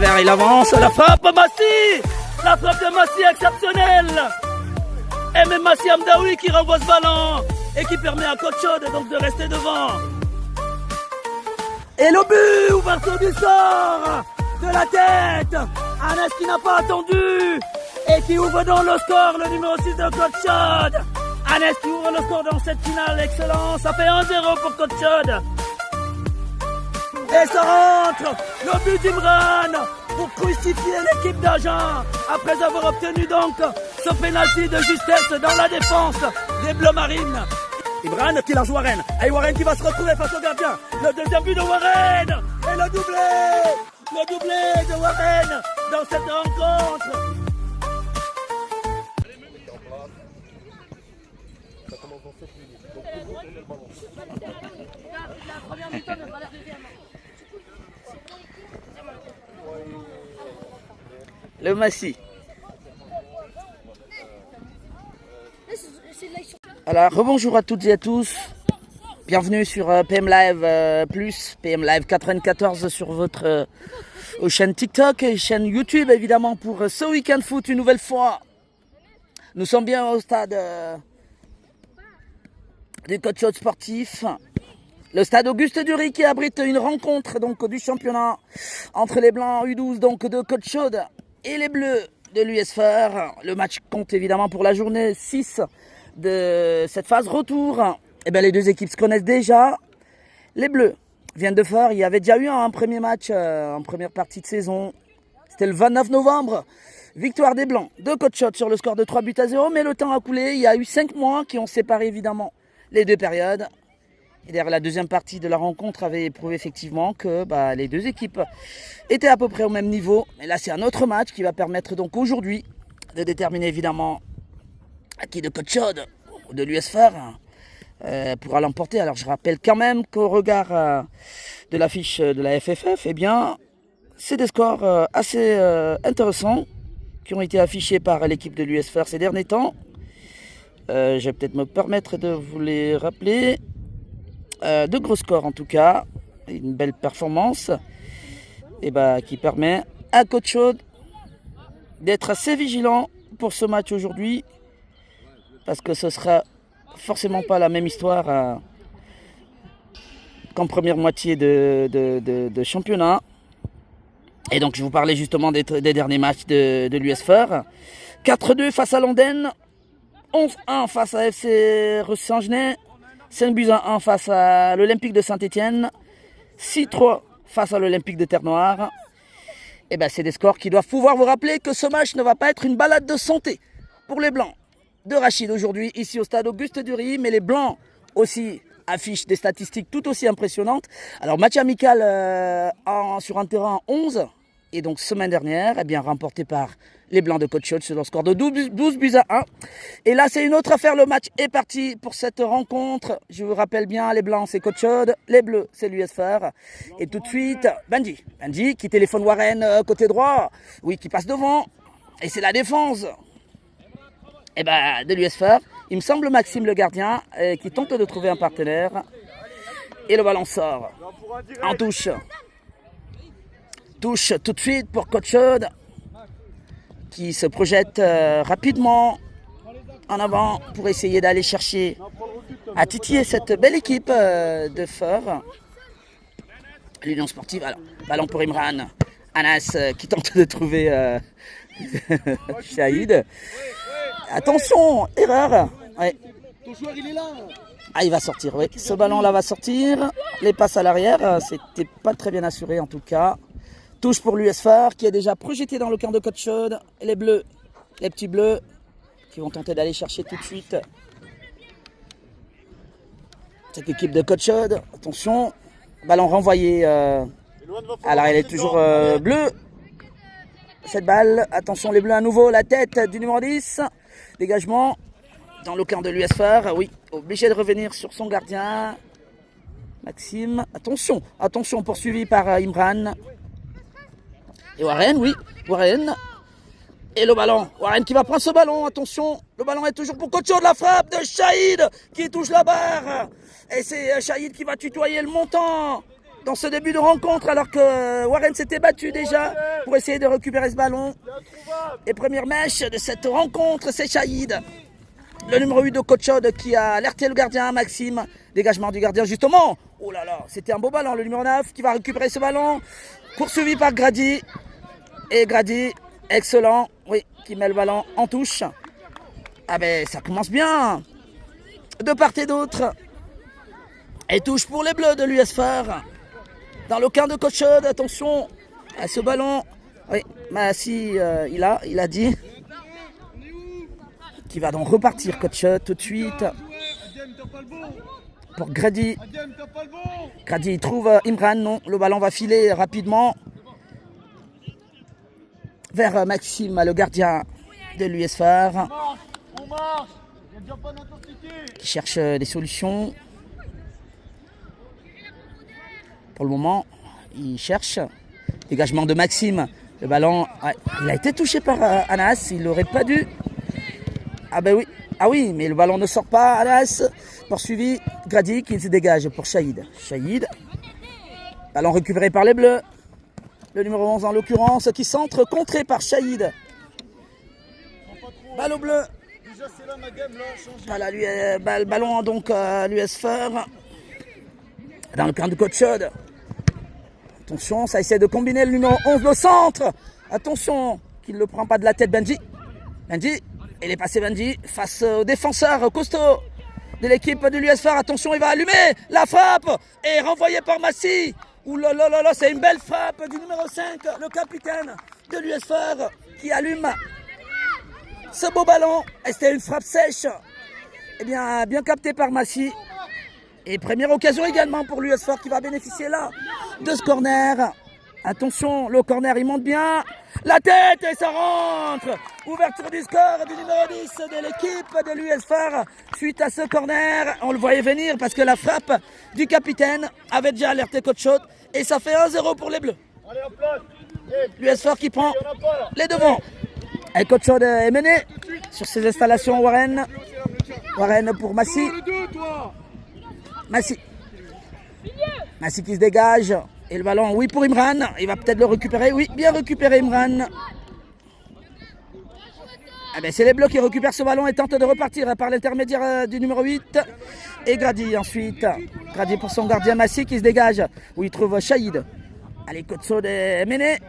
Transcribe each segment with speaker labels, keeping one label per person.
Speaker 1: Evert, il avance, la frappe Massi. La frappe de Massi exceptionnelle. Et même Massi Amdaoui qui renvoie ce ballon et qui permet à Côte Chaude donc de rester devant. Et le but, ouverture du sort de la tête. Anes qui n'a pas attendu et qui ouvre dans le score, le numéro 6 de Côte Chaude. Anes qui ouvre le score dans cette finale, excellent. Ça fait 1-0 pour Côte Chaude. Et ça rentre, le but d'Imran pour crucifier l'équipe d'Agen après avoir obtenu donc ce pénalty de justesse dans la défense des Bleus Marines. Imran qui lance Warren. Et Warren qui va se retrouver face au gardien. Le deuxième but de Warren. Et le doublé de Warren dans cette rencontre. Le Massi. Alors, rebonjour à toutes et à tous. Bienvenue sur PM Live Plus, PM Live 94 sur votre chaîne TikTok et chaîne YouTube évidemment pour ce week-end foot une nouvelle fois. Nous sommes bien au stade du Côte Chaude sportif. Le stade Auguste Dury qui abrite une rencontre donc du championnat entre les Blancs U12 donc de Côte Chaude et les Bleus de l'USFR. Le match compte évidemment pour la journée 6 de cette phase retour. Et bien les deux équipes se connaissent déjà. Les Bleus viennent de faire, il y avait déjà eu un premier match en première partie de saison. C'était le 29 novembre. Victoire des Blancs de Côte Chaude sur le score de 3-0. Mais le temps a coulé, il y a eu 5 mois qui ont séparé évidemment les deux périodes. Et derrière la deuxième partie de la rencontre avait prouvé effectivement que les deux équipes étaient à peu près au même niveau. Et là c'est un autre match qui va permettre donc aujourd'hui de déterminer évidemment à qui de Côte Chaude ou de l'USFR pourra l'emporter. Alors je rappelle quand même qu'au regard de l'affiche de la FFF, eh bien c'est des scores assez intéressants qui ont été affichés par l'équipe de l'USFR ces derniers temps. Je vais peut-être me permettre de vous les rappeler. De gros scores en tout cas, une belle performance et qui permet à Côte Chaude d'être assez vigilant pour ce match aujourd'hui parce que ce sera forcément pas la même histoire qu'en première moitié de championnat. Et donc je vous parlais justement des derniers matchs de l'USFR. 4-2 face à Londène, 11-1 face à FC Saint-Genès, 5-1 face à l'Olympique de Saint-Étienne, 6-3 face à l'Olympique de Terre-Noire. Et c'est des scores qui doivent pouvoir vous rappeler que ce match ne va pas être une balade de santé pour les Blancs de Rachid aujourd'hui, ici au stade Auguste Dury. Mais les Blancs aussi affichent des statistiques tout aussi impressionnantes. Alors match amical sur un terrain 11. Et donc semaine dernière, remporté par les Blancs de Côte Chaude sur le score de 12-1. Et là c'est une autre affaire, le match est parti pour cette rencontre. Je vous rappelle bien, les Blancs c'est Côte Chaude, les Bleus c'est l'USFR. Et tout de suite, Benji qui téléphone Warren côté droit, oui qui passe devant. Et c'est la défense de l'USFR. Il me semble Maxime le gardien qui tente de trouver un partenaire. Et le ballon sort en touche. Touche tout de suite pour Côte Chaude qui se projette rapidement en avant pour essayer d'aller chercher à titiller cette belle équipe de Feur. L'Union sportive, alors, ballon pour Imran. Anas qui tente de trouver Shahid. Attention, erreur. Ouais. Ah, il va sortir, oui. Ce ballon-là va sortir. Les passes à l'arrière, c'était pas très bien assuré en tout cas. Touche pour l'USFR qui est déjà projeté dans le camp de Côte Chaude. Et les Bleus, les petits Bleus, qui vont tenter d'aller chercher tout de suite cette équipe de Côte Chaude. Attention, ballon renvoyé. Alors elle est toujours bleue. Cette balle, attention les Bleus à nouveau, la tête du numéro 10. Dégagement dans le camp de l'USFR. Oui, obligé de revenir sur son gardien. Maxime, attention, poursuivi par Imran. Et Warren, oui, Warren. Et le ballon, Warren qui va prendre ce ballon, attention. Le ballon est toujours pour Côte Chaude, la frappe de Shahid qui touche la barre. Et c'est Shahid qui va tutoyer le montant dans ce début de rencontre alors que Warren s'était battu déjà pour essayer de récupérer ce ballon. Et première mèche de cette rencontre, c'est Shahid, le numéro 8 de Coach Chaude qui a alerté le gardien Maxime. Dégagement du gardien justement. Oh là là, c'était un beau ballon, le numéro 9 qui va récupérer ce ballon. Poursuivi par Grady. Et Grady, excellent, oui, qui met le ballon en touche. Ah ben ça commence bien, de part et d'autre. Et touche pour les Bleus de l'US Phare. Dans le camp de Coach Chaude, attention à ce ballon. Oui, Massi, il a dit qu'il va donc repartir Coach Chaude tout de suite. Pour Grady. Grady trouve Imran, non, le ballon va filer rapidement vers Maxime, le gardien de l'US Phare, qui cherche des solutions. Pour le moment, il cherche. Dégagement de Maxime. Le ballon, ouais, il a été touché par Anas, il n'aurait pas dû. Ah ben oui, ah oui, mais le ballon ne sort pas. Anas, poursuivi, Grady qui se dégage pour Shahid. Shahid, ballon récupéré par les Bleus. Le numéro 11 en l'occurrence, qui centre, contré par Shahid. Balle au bleu. Voilà, le ballon donc à l'US Phare. Dans le camp de Coach Chaude. Attention, ça essaie de combiner le numéro 11 au centre. Attention, qu'il ne le prend pas de la tête Benji. Benji, il est passé Benji face au défenseur costaud de l'équipe de l'US Phare. Attention, il va allumer la frappe et renvoyé par Massi. Ouh là là là là, c'est une belle frappe du numéro 5, le capitaine de l'US Phare qui allume ce beau ballon. Et c'était une frappe sèche. Eh bien capté par Massi. Et première occasion également pour l'US Phare qui va bénéficier là de ce corner. Attention, le corner il monte bien. La tête et ça rentre. Ouverture du score du numéro 10 de l'équipe de l'US Phare. Suite à ce corner, on le voyait venir parce que la frappe du capitaine avait déjà alerté Coach Chaude. Et ça fait 1-0 pour les Bleus. L'US Phare qui prend les devants. Et Coach Chaude est mené sur ses installations. Warren pour Massi. Massi qui se dégage. Et le ballon, oui, pour Imran. Il va peut-être le récupérer. Oui, bien récupéré Imran. Eh ben, c'est les Bleus qui récupèrent ce ballon et tentent de repartir par l'intermédiaire du numéro 8. Et Grady ensuite. Grady pour son gardien Massi qui se dégage. Où il trouve Shahid. Allez, Coach Chaude est mené.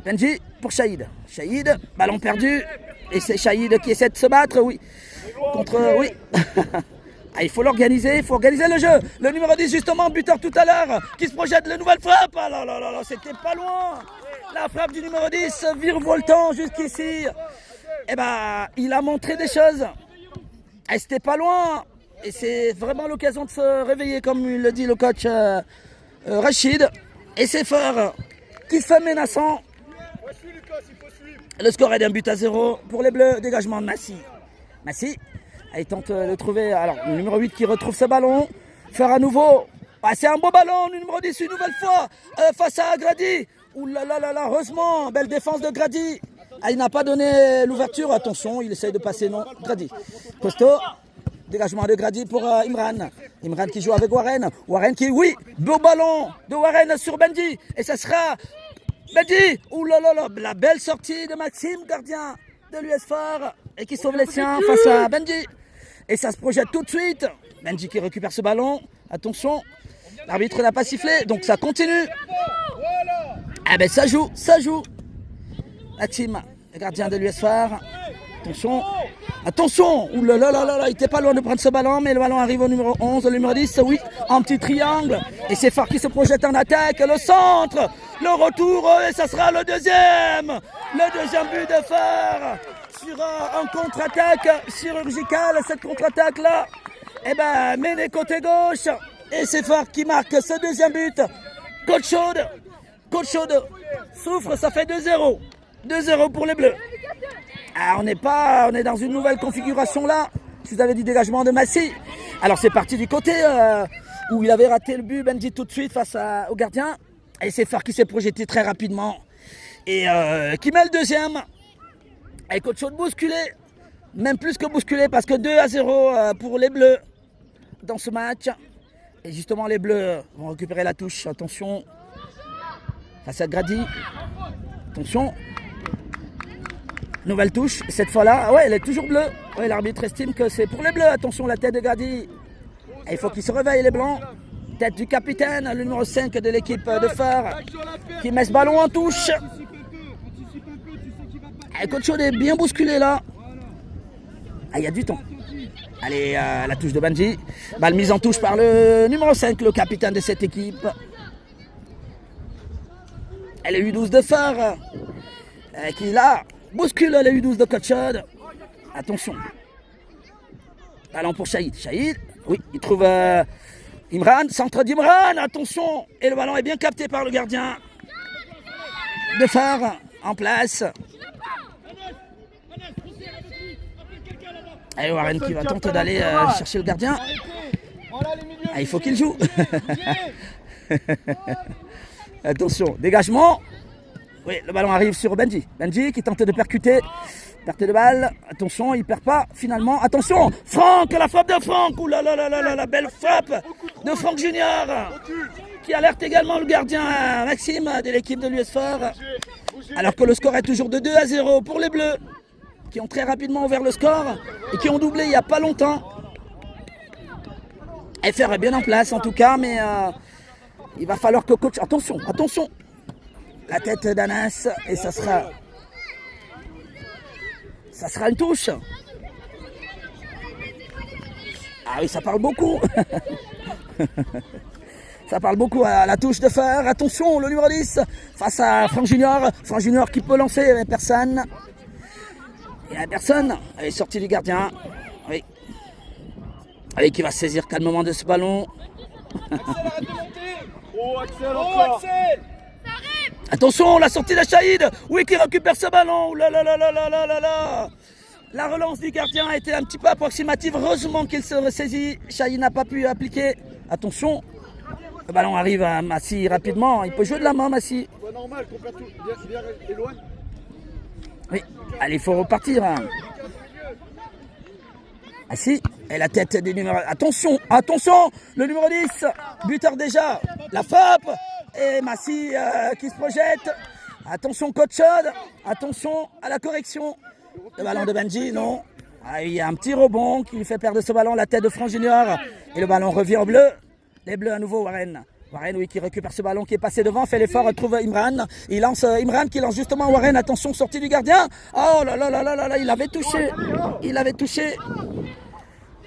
Speaker 1: Benji pour Shahid. Shahid, ballon perdu. Et c'est Shahid qui essaie de se battre. Oui. Contre. Oui. Ah, il faut l'organiser, il faut organiser le jeu. Le numéro 10 justement, buteur tout à l'heure, qui se projette la nouvelle frappe. Ah là là là là, c'était pas loin. La frappe du numéro 10, virevoltant jusqu'ici. Eh ben, il a montré des choses. Et c'était pas loin. Et c'est vraiment l'occasion de se réveiller, comme le dit le coach Rachid. Et c'est fort. Qui fait menaçant. Le score est d'un but à 0 pour les Bleus. Dégagement de Massi. Massi. Il tente de trouver, alors le numéro 8 qui retrouve ce ballon, faire à nouveau, ah, c'est un beau ballon, le numéro 10 une nouvelle fois, face à Grady, ouh là là là là, heureusement, belle défense de Grady, ah, il n'a pas donné l'ouverture, attention, il essaye de passer, non, Grady, costaud, dégagement de Grady pour Imran, Imran qui joue avec Warren, Warren qui, oui, beau ballon de Warren sur Benji, et ça sera Benji, ouh là là là, la belle sortie de Maxime, gardien de l'US Phare, et qui sauve les siens face à Benji. Et ça se projette tout de suite. Benji qui récupère ce ballon. Attention, l'arbitre n'a pas sifflé, donc ça continue. Ah ben ça joue, ça joue. Maxime, le gardien de l'US Phare. Attention, attention. Ouh là là là là, il était pas loin de prendre ce ballon, mais le ballon arrive au numéro 11, au numéro 10, oui, en petit triangle. Et c'est Phare qui se projette en attaque, le centre, le retour, et ça sera le deuxième. Le deuxième but de Phare. Sur un contre-attaque chirurgicale, cette contre-attaque-là, eh ben, mené côté gauche. Et c'est Phare qui marque ce deuxième but. Coach Chaude souffre, ça fait 2-0. 2-0 pour les Bleus. Ah, on est dans une nouvelle configuration là. Je vous avais dit dégagement de Massi. Alors c'est parti du côté où il avait raté le but, Benji tout de suite face au gardien. Et c'est Phare qui s'est projeté très rapidement. Et qui met le deuxième. Et Coach Chaude bousculé, même plus que bousculé parce que 2-0 pour les Bleus dans ce match. Et justement, les Bleus vont récupérer la touche. Attention. Face à Grady. Attention. Nouvelle touche. Cette fois-là, ouais, elle est toujours bleue. Ouais, l'arbitre estime que c'est pour les Bleus. Attention, la tête de Grady. Et il faut qu'ils se réveillent, les Blancs. Tête du capitaine, le numéro 5 de l'équipe de Phare, qui met ce ballon en touche. Et Coach Chaude est bien bousculé là. Ah, il y a du temps. Allez, la touche de Benji. Balle mise en touche par le numéro 5, le capitaine de cette équipe. Et le U12 de Phare, qui là bouscule le U12 de Coach Chaude. Attention. Ballon pour Shahid. Shahid, oui, il trouve Imran, centre d'Imran, attention. Et le ballon est bien capté par le gardien de Phare, en place. Et Warren qui va tenter d'aller chercher le gardien. Ah, il faut qu'il joue. Attention, dégagement. Oui, le ballon arrive sur Benji. Benji qui tente de percuter. Perte de balle. Attention, il perd pas finalement. Attention, Franck, la frappe de Franck. Ouh là là là là là, la belle frappe de Franck Junior. Qui alerte également le gardien Maxime de l'équipe de l'US Phare. Alors que le score est toujours de 2-0 pour les Bleus. Qui ont très rapidement ouvert le score. Et qui ont doublé il n'y a pas longtemps. FR est bien en place en tout cas. Mais il va falloir que coach... Attention, attention. La tête d'Anas. Et ça sera une touche. Ah oui, ça parle beaucoup. Ça parle beaucoup à la touche de Phare. Attention, le numéro 10 face à Franck Junior. Franck Junior qui peut lancer, mais personne. Il n'y a personne. Elle est sortie du gardien. Oui. Allez, qui va saisir calmement de ce ballon.
Speaker 2: Oh, Axel, encore.
Speaker 1: Attention, la sortie de Shahid. Oui, qui récupère ce ballon. Là là là là là là là là. La relance du gardien a été un petit peu approximative. Heureusement qu'il se ressaisit. Shahid n'a pas pu appliquer. Attention. Le ballon arrive à Massi rapidement. Il peut jouer de la main, Massi.
Speaker 2: C'est normal qu'on perd tout. Bien éloigne.
Speaker 1: Oui. Allez, il faut repartir. Massi. Et la tête du numéro... Attention, attention. Le numéro 10. Buteur déjà. La frappe. Et Massi qui se projette. Attention, Coach Chaude. Attention à la correction. Le ballon de Benji, non. Ah, il y a un petit rebond qui lui fait perdre ce ballon. La tête de Franck Junior. Et le ballon revient au bleu. Les bleus à nouveau, Warren. Warren, oui, qui récupère ce ballon qui est passé devant. Fait l'effort, trouve Imran. Il lance Imran qui lance justement Warren. Attention, sortie du gardien. Oh là là là là là là. Il avait touché. Il avait touché.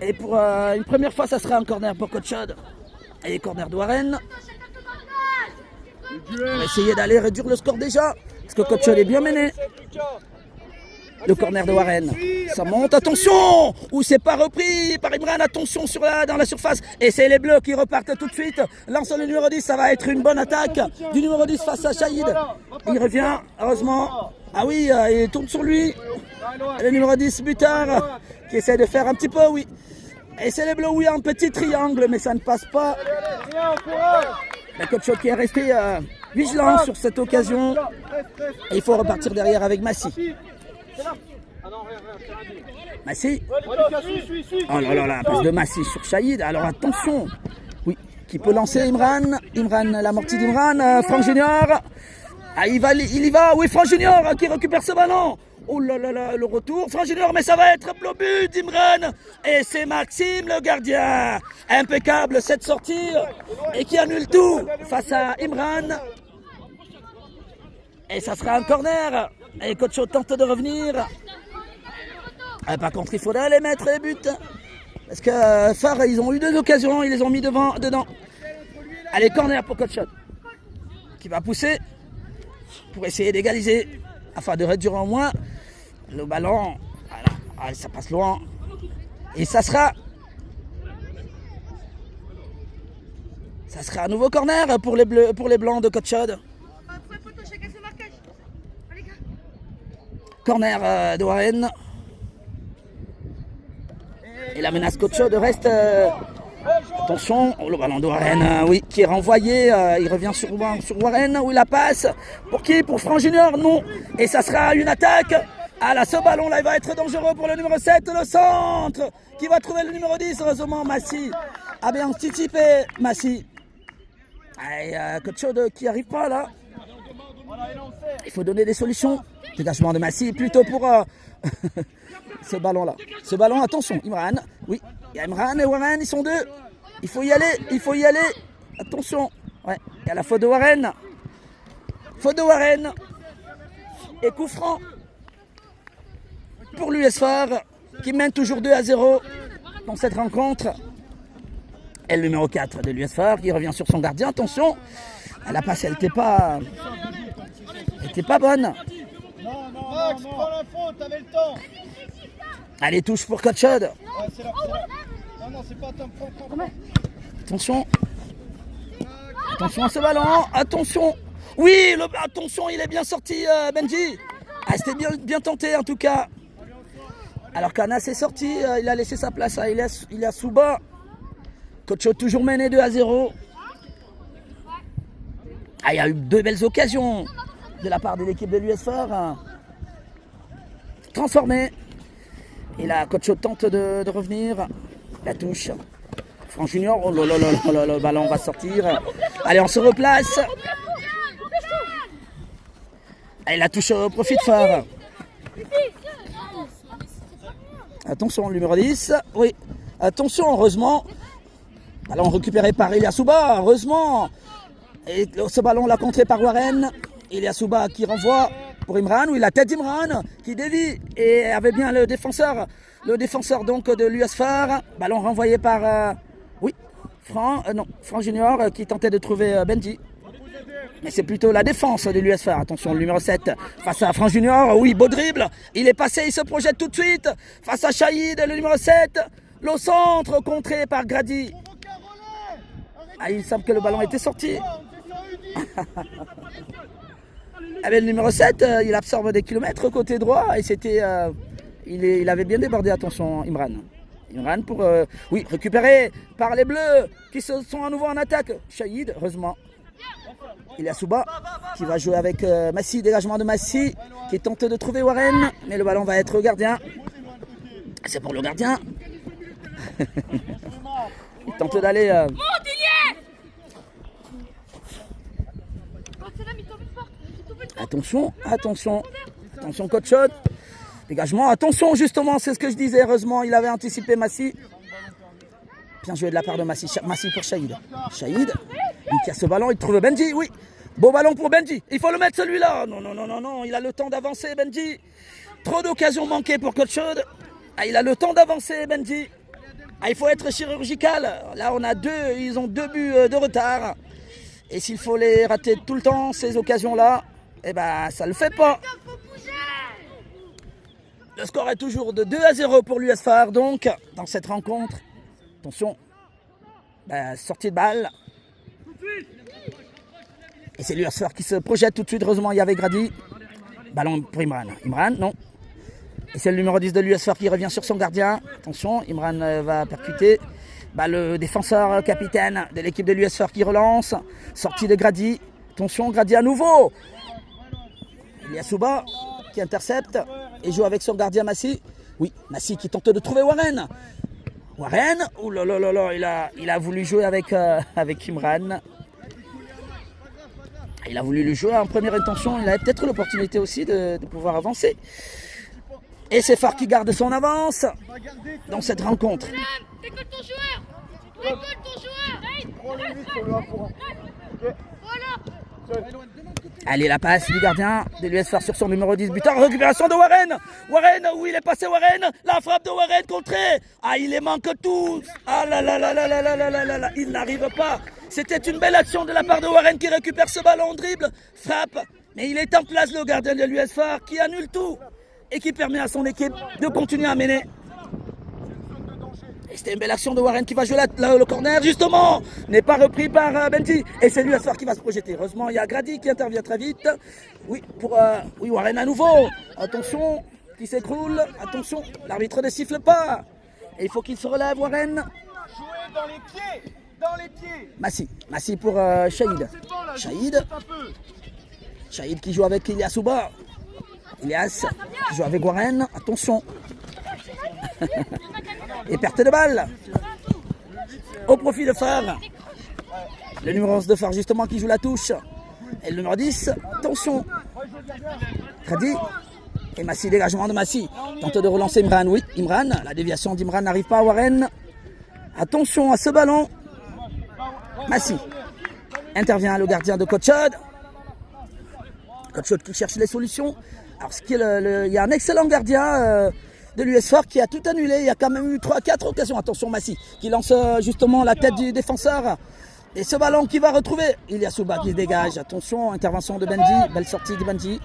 Speaker 1: Et pour une première fois, ça sera un corner pour Coach Chaude. Et corner de Warren. On va essayer d'aller réduire le score déjà. Parce que Coach Chaude est bien mené. Le corner de Warren. Ça monte, attention. Ou c'est pas repris par Imran. Attention dans la surface. Et c'est les bleus qui repartent tout de suite. Lance le numéro 10. Ça va être une bonne attaque du numéro 10 face à Shahid. Il revient, heureusement. Ah oui, il tourne sur lui. Le numéro 10, buteur, qui essaie de faire un petit peu, oui. Et c'est les bleus, oui, un petit triangle, mais ça ne passe pas. Le coach Chaude qui est resté vigilant sur cette occasion. Et il faut repartir derrière avec Massi. Massi. Oh là là là, passe de Massi sur Shahid. Alors attention. Oui, qui peut lancer Imran. Imran, l'amorti d'Imran. Franck Junior. Ah, il y va. Oui, Franck Junior qui récupère ce ballon. Oh là là là, le retour. Franck Junior, mais ça va être le but d'Imran. Et c'est Maxime, le gardien. Impeccable cette sortie. Et qui annule tout face à Imran. Et ça sera un corner. Et Coach Chaude tente de revenir. Par contre, il faudrait aller mettre les buts. Parce que Phare, ils ont eu 2 occasions. Ils les ont mis dedans. Allez, corner pour Coach Chaude. Qui va pousser pour essayer d'égaliser. Afin de réduire au moins le ballon. Voilà. Allez, ça passe loin. Et ça sera un nouveau corner pour les bleus, pour les blancs de Coach Chaude. Corner de Warren. Et la menace Coach Chaude reste. Attention, le ballon de Warren, oui, qui est renvoyé. Il revient sur Warren, où il la passe. Pour qui? Pour Franck Junior? Non. Et ça sera une attaque. Ah là, ce ballon-là, il va être dangereux pour le numéro 7, le centre, qui va trouver le numéro 10. Heureusement, Massi a bien anticipé Massy. Il y a Coach Chaude qui n'arrive pas là. Il faut donner des solutions. Dégagement de Massy plutôt pour ce ballon-là. Ce ballon, attention, Imran. Oui, il y a Imran et Warren, ils sont deux. Il faut y aller. Attention. Ouais, il y a la faute de Warren. Faute de Warren. Et coup franc pour l'US Phare qui mène toujours 2-0 dans cette rencontre. Et le numéro 4 de l'US Phare qui revient sur son gardien. Attention, la passe, elle n'était pas bonne.
Speaker 2: Max, prends l'info, t'avais le temps.
Speaker 1: Allez, touche pour Coach Chaude.
Speaker 2: Ouais, c'est là. Non, c'est pas un temps.
Speaker 1: Attention. Attention à ce ballon. Attention. Oui, attention, il est bien sorti, Benji. C'était bien tenté en tout cas. Alors qu'Anas est sorti, il a laissé sa place à Ilyas Souba. Coach Chaude toujours mené 2-0. Il y a eu 2 belles occasions de la part de l'équipe de l'US Phare. Transformé. Et là, Coach Chaude tente de revenir. La touche. Franck Junior, oh là là là là, le ballon va sortir. Allez, on se replace. Et la touche au profit de Phare. Attention, le numéro 10. Oui, attention, heureusement. Ballon récupéré par Ilyas Souba, heureusement. Et ce ballon l'a contré par Warren. Ilyas Souba qui renvoie pour Imran. Oui, la tête d'Imran qui dévie. Et avait bien le défenseur donc de l'US Phare. Ballon renvoyé par Franck Junior qui tentait de trouver Benji. Mais c'est plutôt la défense de l'US Phare. Attention, le numéro 7 face à Franck Junior. Oui, beau dribble. Il est passé, il se projette tout de suite. Face à Shahid, le numéro 7. Le centre contré par Grady. Il semble que le ballon était sorti. Le numéro 7, il absorbe des kilomètres côté droit. Et c'était... il avait bien débordé, attention, Imran. Imran pour récupéré par les Bleus qui sont à nouveau en attaque. Shahid, heureusement. Ilyas Souba qui va jouer avec Massy, dégagement de Massy qui tente de trouver Warren, mais le ballon va être au gardien. C'est pour le gardien. Il tente d'aller. Attention, Coach Chaude. Dégagement, attention justement, c'est ce que je disais. Heureusement, il avait anticipé Massy. Bien joué de la part de Massy. Massy pour Shahid. Shahid, il tire ce ballon, il trouve Benji, oui. Beau ballon pour Benji. Il faut le mettre celui-là. Non, il a le temps d'avancer, Benji. Trop d'occasions manquées pour Coach Chaude. Il a le temps d'avancer, Benji. Il faut être chirurgical. Là, ils ont 2 buts de retard. Et s'il faut les rater tout le temps, ces occasions-là, ça le fait pas. Le score est toujours de 2-0 pour l'US Phare, donc, dans cette rencontre. Attention, sortie de balle. Et c'est l'US Phare qui se projette tout de suite. Heureusement, il y avait Grady. Ballon pour Imran. Imran, non. Et c'est le numéro 10 de l'US Phare qui revient sur son gardien. Attention, Imran va percuter. Le défenseur capitaine de l'équipe de l'US Phare qui relance. Sortie de Grady. Attention, Grady à nouveau. Ilyas Souba qui intercepte et joue avec son gardien Massy. Oui, Massy qui tente de trouver Warren. Warren, oh là là là là, il a voulu jouer avec Imran. Il a voulu le jouer en première intention. Il a peut-être l'opportunité aussi de pouvoir avancer. Et c'est Phare qui garde son avance dans cette rencontre.
Speaker 3: Décolle ton joueur. Décolle ton joueur.
Speaker 1: Allez, la passe du gardien de l'US Phare sur son numéro 10 buteur. Récupération de Warren. Warren, où il est passé Warren. La frappe de Warren contrée. Il les manque tous. Là. Il n'arrive pas. C'était une belle action de la part de Warren qui récupère ce ballon, dribble, frappe. Mais il est en place, le gardien de l'US Phare, qui annule tout et qui permet à son équipe de continuer à mener. Et c'était une belle action de Warren qui va jouer le corner, justement. N'est pas repris par Benji. Et c'est l'US Phare qui va se projeter. Heureusement, il y a Grady qui intervient très vite. Oui, Warren à nouveau. Attention, qui s'écroule. Attention, l'arbitre ne siffle pas. Et il faut qu'il se relève, Warren.
Speaker 2: Jouez dans les pieds.
Speaker 1: Massy pour Shahid. Shahid qui joue avec Ilyas Souba. Ilyas qui joue avec Warren. Attention. Et perte de balle. au profit de Phare. Le numéro 11 de Phare justement qui joue la touche. Et le numéro 10, attention. Kradi. Et Massi, dégagement de Massi. Tente de relancer Imran, oui. Imran, la déviation d'Imran n'arrive pas à Warren. Attention à ce ballon. Massi. Intervient le gardien de Coach Chod. Coach Chod qui cherche les solutions. Alors, il y a un excellent gardien de l'US Fort qui a tout annulé. Il y a quand même eu 3-4 occasions. Attention, Massi qui lance justement la tête du défenseur. Et ce ballon qui va retrouver. Il y a Souba qui se dégage. Attention, intervention de Benji. Belle sortie de Benji.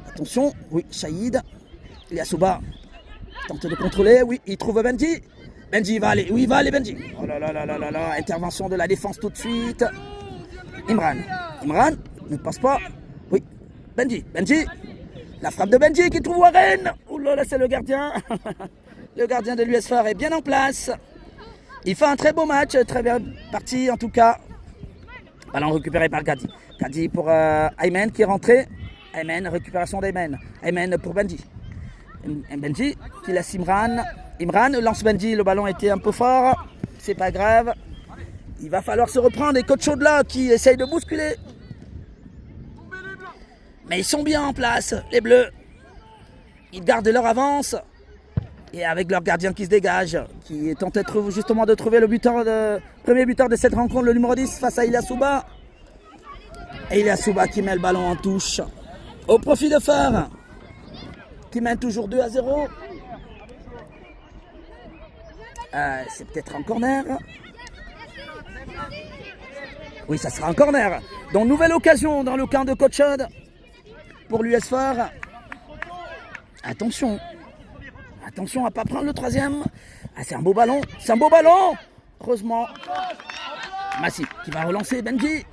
Speaker 1: Attention, oui, Shahid. Il y a Souba. Tente de contrôler. Oui, il trouve Benji. Benji va aller. Oui, il va aller, Benji. Oh là là là là là là. Intervention de la défense tout de suite. Imran. Imran ne passe pas. Oui, Benji. Benji. La frappe de Benji qui trouve Warren. Oh là là, c'est le gardien. Le gardien de l'US Fort est bien en place. Il fait un très beau match, très bien parti en tout cas. Ballon récupéré par Gadi. Gadi pour Ayman qui est rentré. Ayman, récupération d'Ayman. Ayman pour Benji. Benji qui laisse Imran. Imran lance Benji, le ballon était un peu fort. C'est pas grave. Il va falloir se reprendre. Et Coach Chod là qui essaye de bousculer. Mais ils sont bien en place, les Bleus. Ils gardent leur avance. Et avec leur gardien qui se dégage, qui tente justement de trouver le premier buteur de cette rencontre, le numéro 10 face à Ilia Souba. Et Ilia Souba qui met le ballon en touche. Au profit de Phare, qui mène toujours 2-0. C'est peut-être un corner. Oui, ça sera un corner. Donc, nouvelle occasion dans le camp de Coach Chod pour l'US Fort. Attention. Attention à ne pas prendre le troisième. Ah, c'est un beau ballon. C'est un beau ballon. Heureusement. Massi qui va relancer Benji.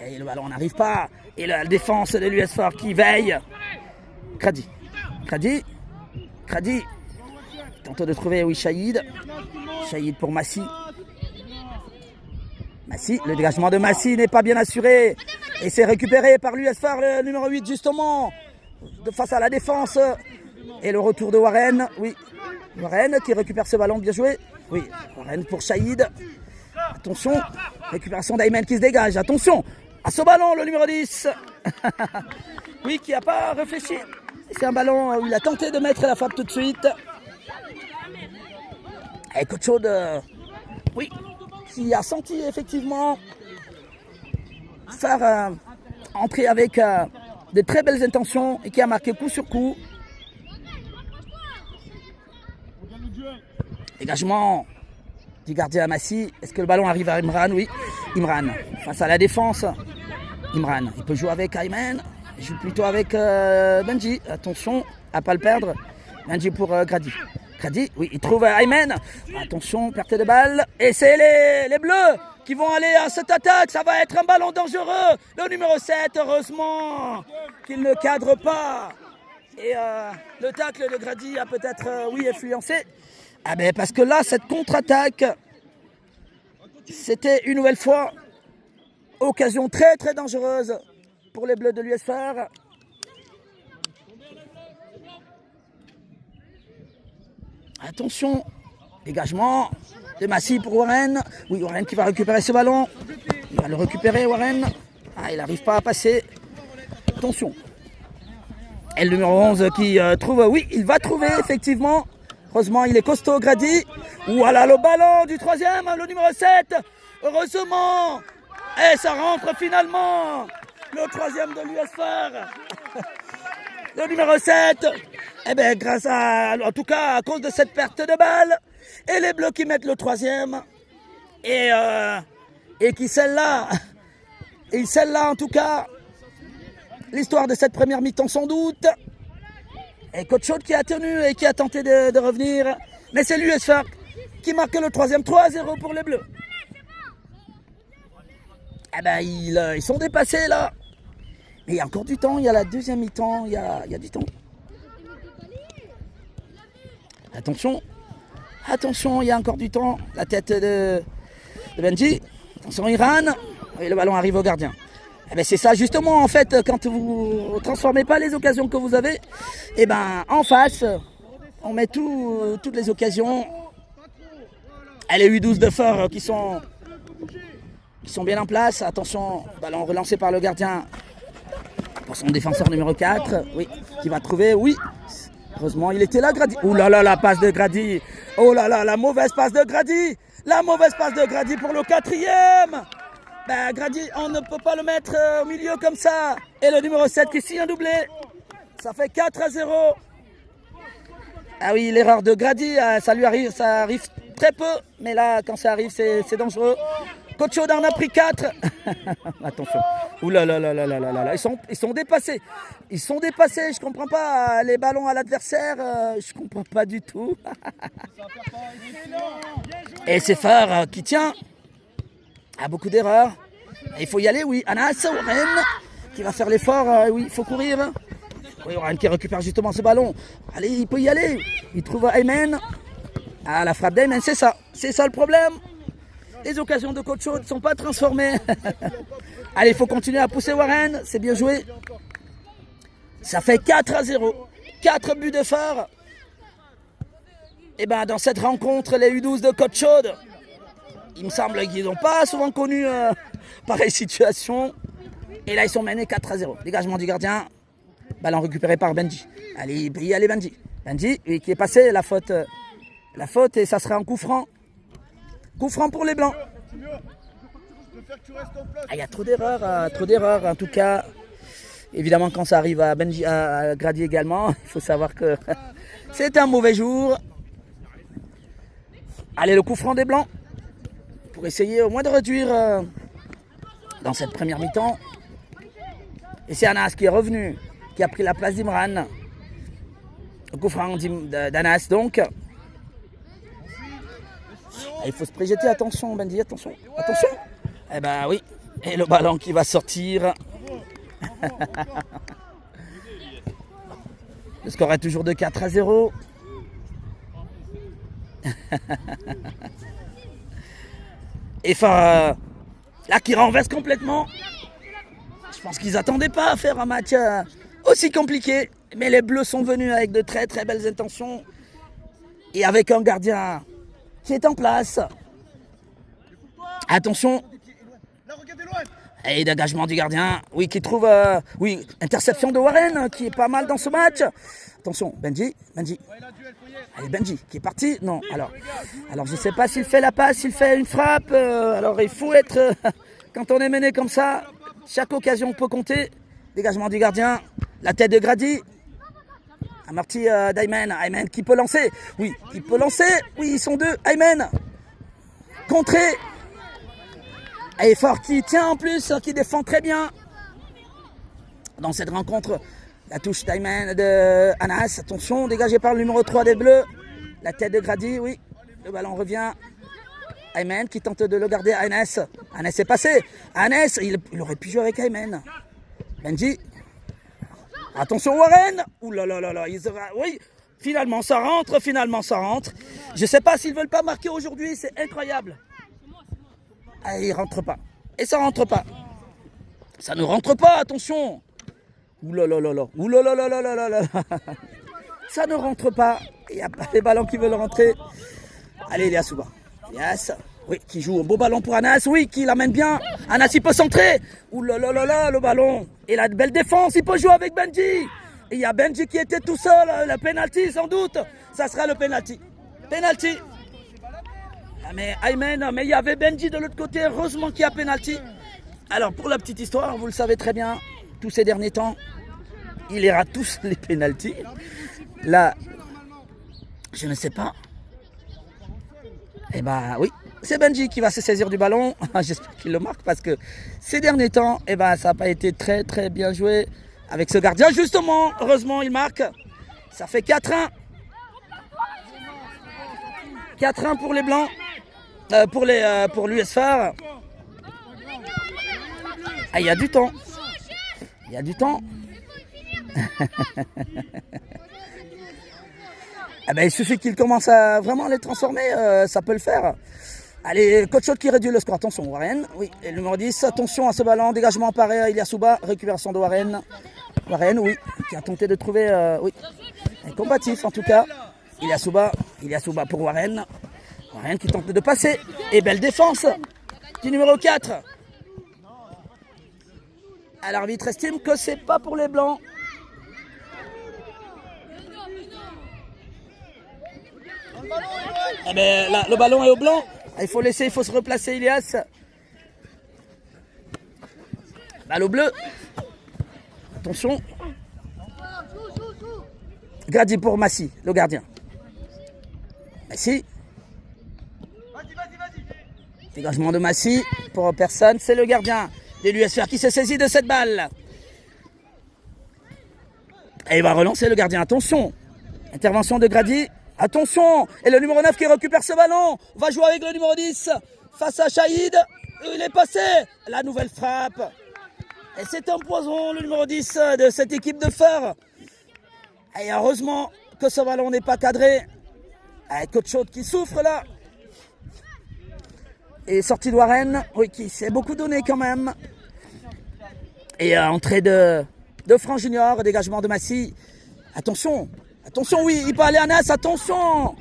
Speaker 1: Et le ballon n'arrive pas. Et la défense de l'US Fort qui veille. Kradi. Kradi. Kradi. Tente de trouver, oui, Shahid. Shahid pour Massi. Massi. Le dégagement de Massi n'est pas bien assuré. Et c'est récupéré par l'US Fort, le numéro 8, justement. Face à la défense. Et le retour de Warren, oui. Warren qui récupère ce ballon, bien joué. Oui, Warren pour Shahid. Attention, récupération d'Ayman qui se dégage. Attention à ce ballon, le numéro 10. Oui, qui n'a pas réfléchi. C'est un ballon où il a tenté de mettre la frappe tout de suite. Et Coach Chod, oui, qui a senti effectivement faire entrer avec de très belles intentions et qui a marqué coup sur coup. Dégagement du gardien Massi. Est-ce que le ballon arrive à Imran? Oui. Imran face à la défense. Imran, il peut jouer avec Ayman. Il joue plutôt avec Benji. Attention à ne pas le perdre. Benji pour Grady. Grady, oui, il trouve Ayman. Attention, perte de balle. Et c'est les Bleus qui vont aller à cette attaque. Ça va être un ballon dangereux. Le numéro 7, heureusement qu'il ne cadre pas. Et le tacle de Grady a peut-être, oui, influencé. Ah ben parce que là, cette contre-attaque, c'était une nouvelle fois occasion très très dangereuse pour les Bleus de l'US Fort. Attention, dégagement de Massi pour Warren. Oui, Warren qui va récupérer ce ballon. Il va le récupérer, Warren. Ah, il n'arrive pas à passer. Attention. Et le numéro 11 qui trouve, oui, il va trouver effectivement. Heureusement, il est costaud, Grady. Voilà le ballon du troisième, le numéro 7. Heureusement. Et ça rentre finalement. Le troisième de l'US Fort. Le numéro 7. Eh bien, grâce à, en tout cas, à cause de cette perte de balle. Et les Bleus qui mettent le troisième. Et qui celle-là. Et celle-là, en tout cas, l'histoire de cette première mi-temps sans doute. Et Coach Chod qui a tenu et qui a tenté de revenir. Mais c'est l'US Fort qui marque le troisième. 3-0 pour les Bleus. Eh ben, ils sont dépassés là. Mais il y a encore du temps. Il y a la deuxième mi-temps. Il y a du temps. Attention. Attention, il y a encore du temps. La tête de Benji. Attention, Iran. Et le ballon arrive au gardien. Eh ben c'est ça justement en fait quand vous ne transformez pas les occasions que vous avez, et ben en face on met toutes les occasions Les U12 de Fort qui sont bien en place. Attention, ballon relancé par le gardien pour son défenseur numéro 4. Oui, qui va trouver, oui. Heureusement, il était là, Grady. Ouh là là, la passe de Grady. Oh là là, la mauvaise passe de Grady. La mauvaise passe de Grady pour le 4e. Ben, Grady, on ne peut pas le mettre au milieu comme ça. Et le numéro 7 qui signe un doublé. Ça fait 4-0. Ah oui, l'erreur de Grady, ça arrive très peu. Mais là, quand ça arrive, c'est dangereux. Coach Chaude en a pris 4. Attention. Ouh là là là là là là là. Ils sont dépassés. Ils sont dépassés. Je comprends pas les ballons à l'adversaire. Je comprends pas du tout. Et c'est Fort qui tient. Ah, beaucoup d'erreurs. Il faut y aller, oui. Anas Warren qui va faire l'effort. Oui, il faut courir. Oui, Warren qui récupère justement ce ballon. Allez, il peut y aller. Il trouve Ayman. Ah, la frappe d'Ayman, c'est ça. C'est ça le problème. Les occasions de Coach Chaude ne sont pas transformées. Allez, il faut continuer à pousser Warren. C'est bien joué. Ça fait 4-0. 4 buts de Fort. Et bien, dans cette rencontre, les U12 de Coach Chaude, il me semble qu'ils n'ont pas souvent connu pareille situation. Et là, ils sont menés 4-0. Dégagement du gardien. Ballon récupéré par Benji. Allez, il peut y aller Benji. Benji, oui, qui est passé la faute et ça sera un coup franc. Coup franc pour les Blancs. Ah, il y a trop d'erreurs en tout cas. Évidemment, quand ça arrive à Benji, à Grady également, il faut savoir que c'est un mauvais jour. Allez, le coup franc des Blancs. Pour essayer au moins de réduire dans cette première mi-temps. Et c'est Anas qui est revenu, qui a pris la place d'Imran. Le coup franc d'Anas donc. Il faut se préjeter, attention Benji, attention. Eh ben oui, et le ballon qui va sortir. Le score est toujours de 4-0. Et Fort, là qui renverse complètement. Je pense qu'ils n'attendaient pas à faire un match aussi compliqué. Mais les Bleus sont venus avec de très très belles intentions. Et avec un gardien qui est en place. Attention. Et dégagement du gardien. Oui, qui trouve... oui, interception de Warren qui est pas mal dans ce match. Attention, Benji. Allez, Benji qui est parti. Non, alors je ne sais pas s'il fait la passe, s'il fait une frappe. Alors il faut être... quand on est mené comme ça, chaque occasion peut compter. Dégagement du gardien. La tête de Grady. Amorti d'Ayman. Ayman qui peut lancer. Oui, qui peut lancer. Oui, ils sont deux. Ayman. Contré. Et Fort qui tient en plus, qui défend très bien. Dans cette rencontre, la touche d'Ayman de Anas. Attention, dégagé par le numéro 3 des Bleus. La tête de Grady, oui. Le ballon revient. Ayman qui tente de le garder. Anas est passé. Anas, il aurait pu jouer avec Ayman. Benji. Attention Warren. Ouh là là là là. Oui, finalement ça rentre. Je ne sais pas s'ils ne veulent pas marquer aujourd'hui. C'est incroyable. Ah, il rentre pas. Et ça rentre pas. Ça ne rentre pas, attention. Ouh là là là là. Ouh là là là là là là. Ça ne rentre pas. Il n'y a pas les ballons qui veulent rentrer. Allez, Ilyasouba. Yes. Oui, qui joue un beau ballon pour Anas. Oui, qui l'amène bien. Anas, il peut centrer. Ouh là là là là, le ballon. Et la belle défense, il peut jouer avec Benji. Et il y a Benji qui était tout seul. Le penalty, sans doute. Ça sera le penalty. Penalty. Mais Ayman, mais il y avait Benji de l'autre côté, heureusement qu'il y a penalty. Alors pour la petite histoire, vous le savez très bien, tous ces derniers temps, il ira tous les penaltys. Là, je ne sais pas. Eh ben oui, c'est Benji qui va se saisir du ballon. J'espère qu'il le marque parce que ces derniers temps, eh ben, ça n'a pas été très très bien joué avec ce gardien. Justement, heureusement, il marque. Ça fait 4-1. 4-1 pour les Blancs. Pour l'US Fort. Ah, il y a du temps. Ah ben, il suffit qu'il commence à vraiment les transformer, ça peut le faire. Allez, Coach Chaude qui réduit le score. Attention, Warren. Oui, et le numéro 10, attention à ce ballon. Dégagement par Ilyasouba. Récupération de Warren. Warren, oui, qui a tenté de trouver, oui, un combatif en tout cas. Ilyasouba pour Warren. Warren qui tente de passer. Et belle défense du numéro 4. L'arbitre estime que c'est pas pour les Blancs. Eh ben, là, le ballon est au blanc. Il faut laisser, il faut se replacer, Ilias. Balle au bleu. Attention. Grady pour Massy, le gardien. Massy. Dégagement de Massy pour personne. C'est le gardien de l'USFR qui se saisit de cette balle. Et il va relancer le gardien. Attention. Intervention de Grady. Attention. Et le numéro 9 qui récupère ce ballon. On va jouer avec le numéro 10 face à Shahid. Il est passé. La nouvelle frappe. Et c'est un poison, le numéro 10 de cette équipe de Feur. Et heureusement que ce ballon n'est pas cadré. Coach Chaude qui souffre là. Et sortie de Warren, oui, qui s'est beaucoup donné quand même. Et entrée de Franck Junior, dégagement de Massy. Attention, attention, oui, il peut aller à Nas, attention.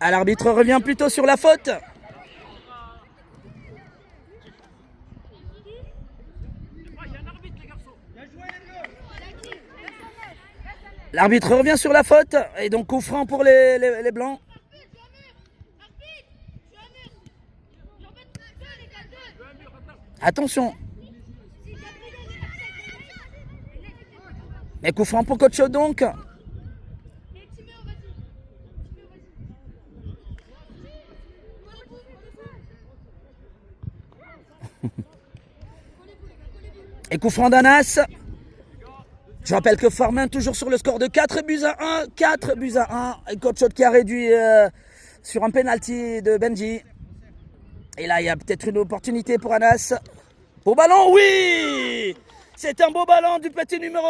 Speaker 1: L'arbitre revient plutôt sur la faute. L'arbitre revient sur la faute. Et donc coup franc pour les Blancs. Attention. Mais coup franc pour Coach Chaude donc. Et coup franc d'Anas. Je rappelle que Formin toujours sur le score de 4-1. 4-1. Et Coach Chaude qui a réduit sur un penalty de Benji. Et là, il y a peut-être une opportunité pour Anas. Beau ballon, oui. C'est un beau ballon du numéro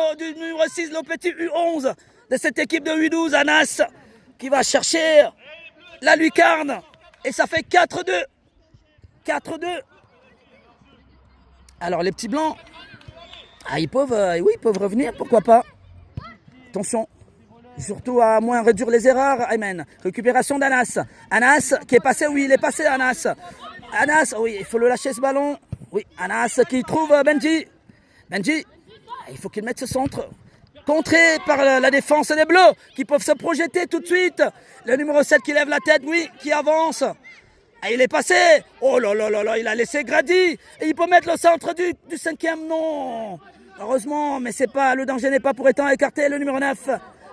Speaker 1: 6, le petit U11 de cette équipe de U12. Anas qui va chercher la lucarne. Et ça fait 4-2. 4-2. Alors, les petits Blancs... ils peuvent revenir, pourquoi pas. Attention, surtout à moins réduire les erreurs. Ayman, récupération d'Anas. Anas qui est passé, oui, il est passé, Anas. Anas, oui, il faut le lâcher ce ballon. Oui, Anas qui trouve Benji. Benji, il faut qu'il mette ce centre. Contré par la défense des Bleus qui peuvent se projeter tout de suite. Le numéro 7 qui lève la tête, oui, qui avance. Et il est passé. Oh là là là là, il a laissé Grady. Et il peut mettre le centre du 5e, non. Heureusement, mais c'est pas, le danger n'est pas pour autant écarté. Le numéro 9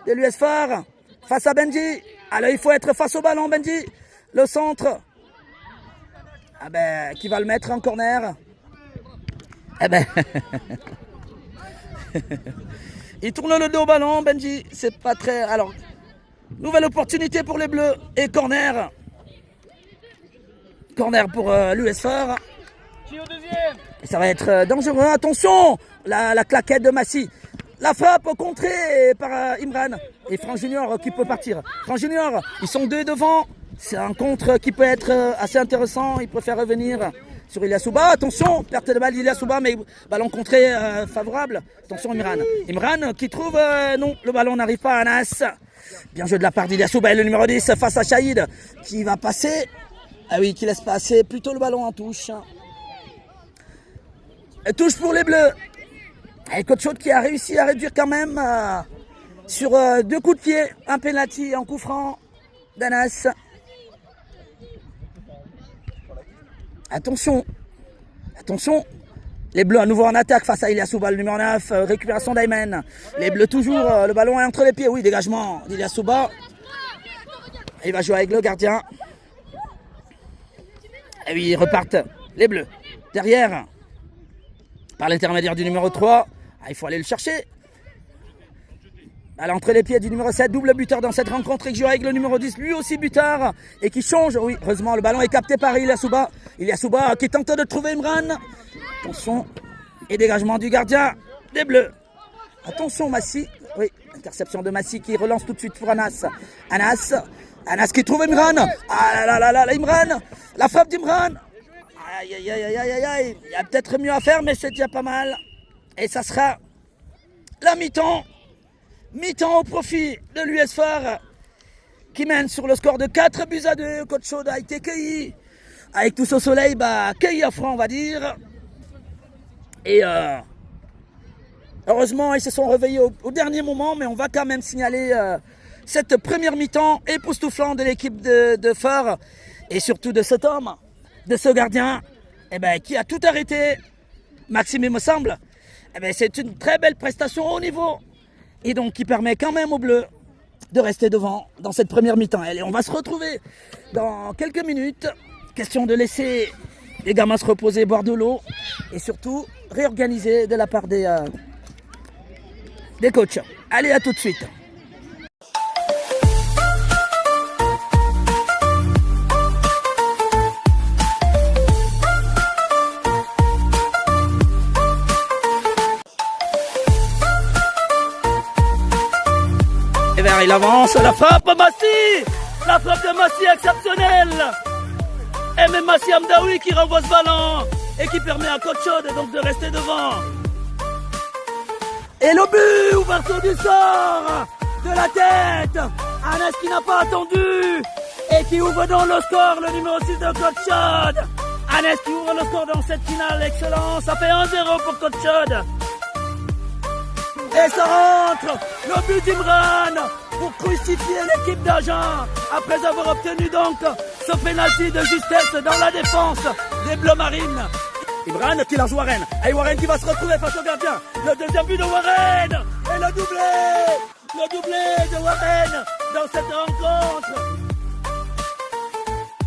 Speaker 1: de l'US Phare face à Benji. Alors il faut être face au ballon, Benji. Le centre. Ah ben, qui va le mettre en corner. Eh ben. Il tourne le dos au ballon, Benji. C'est pas très... Alors, nouvelle opportunité pour les Bleus. Et corner. Corner pour l'US Phare. Et ça va être dangereux. Attention, la claquette de Massy. La frappe contrée par Imran. Et Franck Junior qui peut partir. Franck Junior, ils sont deux devant. C'est un contre qui peut être assez intéressant. Il préfère revenir sur Ilyasouba. Attention, perte de balle d'Ilyasouba, mais ballon contré favorable. Attention Imran. Imran qui trouve... non, le ballon n'arrive pas à Anas. Bien joué de la part d'Ilyasouba et le numéro 10 face à Shahid qui va passer... Ah oui, qui laisse passer plutôt le ballon en touche. Et touche pour les Bleus. Et Coach Chaude qui a réussi à réduire quand même sur 2 coups de pied. Un penalty en coup franc d'Anas. Attention. Attention. Les Bleus à nouveau en attaque face à Ilyasouba, le numéro 9. Récupération d'Aymen. Les Bleus toujours. Le ballon est entre les pieds. Oui, dégagement d'Ilyasouba. Il va jouer avec le gardien. Et oui, ils repartent, les Bleus. Derrière, par l'intermédiaire du numéro 3. Il faut aller le chercher. À l'entrée les pieds du numéro 7, double buteur dans cette rencontre. Et qui joue avec le numéro 10, lui aussi buteur. Et qui change, oui, heureusement, le ballon est capté par Ilyasouba. Ilyasouba qui tente de trouver Imran. Attention, et dégagement du gardien des Bleus. Attention, Massy. Oui, interception de Massy qui relance tout de suite pour Anas. Anas qui trouve Imran. Ah là là là là, Imran. La frappe d'Imran. Aïe aïe aïe aïe aïe aïe. Il y a peut-être mieux à faire, mais c'est déjà pas mal. Et ça sera la mi-temps. Mi-temps au profit de l'US Phare qui mène sur le score de 4-2. Coach Chaude a été cueilli avec tout ce soleil, cueilli à franc on va dire. Et heureusement ils se sont réveillés au dernier moment, mais on va quand même signaler cette première mi-temps époustouflante de l'équipe de Phare et surtout de cet homme, de ce gardien qui a tout arrêté, Maxime il me semble. C'est une très belle prestation au niveau et donc qui permet quand même aux Bleus de rester devant dans cette première mi-temps. Allez, on va se retrouver dans quelques minutes. Question de laisser les gamins se reposer, boire de l'eau et surtout réorganiser de la part des coachs. Allez, à tout de suite. Il avance, la frappe Massi, la frappe de Massi exceptionnelle. Et même Massi Amdaoui qui renvoie ce ballon et qui permet à Coach Chaude donc de rester devant. Et le but, ouverture du sort de la tête. Anes qui n'a pas attendu et qui ouvre dans le score, le numéro 6 de Coach Chaude. Anes qui ouvre le score dans cette finale, excellent. Ça fait 1-0 pour Coach Chaude. Et ça rentre, le but d'Imran pour crucifier l'équipe d'Agen après avoir obtenu donc ce pénalty de justesse dans la défense des Bleus Marines. Imran qui lance Warren. Et Warren qui va se retrouver face au gardien. Le deuxième but de Warren et le doublé de Warren dans cette rencontre.